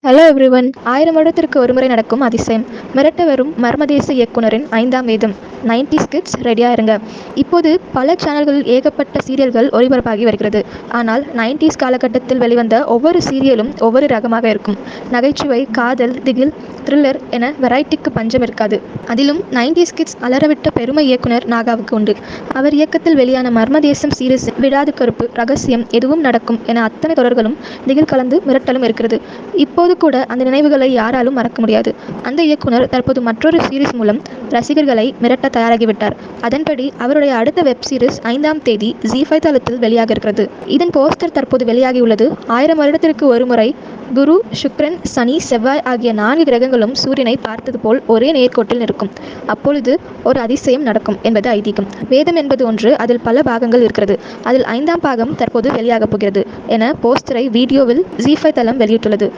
Hello everyone. 1000 வருடத்திற்கு ஒருமுறை நடக்கும் அதிசயம். மிரட்ட வரும் மர்மதேச இயக்குனரின் 5ஆம் வேதம். 90s கிட்ஸ் ரெடியா இருங்க. இப்போது பல சேனல்களில் ஏகப்பட்ட சீரியல்கள் ஒளிபரப்பாகி வருகிறது. ஆனால் 90s காலகட்டத்தில் வெளிவந்த ஒவ்வொரு சீரியலும் ஒவ்வொரு ரகமாக இருக்கும். நகைச்சுவை, காதல், திகில், த்ரில்லர் என வெரைட்டிக்கு பஞ்சம் இருக்காது. அதிலும் 90s கிட்ஸ் அலறவிட்ட பெருமை இயக்குனர் நாகாவுக்கு உண்டு. அவர் இயக்கத்தில் வெளியான மர்மதேசம் சீரிஸில் விடாது கருப்பு, ரகசியம், எதுவும் நடக்கும் என அத்தனை தொடர்களும் திகில் கலந்து மிரட்டலும் இருக்கிறது. இப்போது கூட அந்த நினைவுகளை யாராலும் மறக்க முடியாது. அந்த இயக்குனர் தற்போது மற்றொரு சீரிஸ் மூலம் ரசிகர்களை மிரட்ட தயாராகிவிட்டார். அதன்படி அவருடைய அடுத்த வெப் சீரிஸ் 5ஆம் தேதி ஜீ5 தளத்தில் வெளியாக இருக்கிறது. இதன் போஸ்டர் தற்போது வெளியாகியுள்ளது. 1000 வருடத்திற்கு ஒருமுறை குரு, சுக்கிரன், சனி, செவ்வாய் ஆகிய 4 கிரகங்களும் சூரியனை பார்த்தது போல் ஒரே நேர்கோட்டில் நிற்கும். அப்பொழுது ஒரு அதிசயம் நடக்கும் என்பது ஐதீகம். வேதம் என்பது ஒன்று, அதில் பல பாகங்கள் இருக்கிறது. அதில் 5ஆம் பாகம் தற்போது வெளியாகப் போகிறது என போஸ்டரை வீடியோவில் ஜீ5 தளம் வெளியிட்டுள்ளது.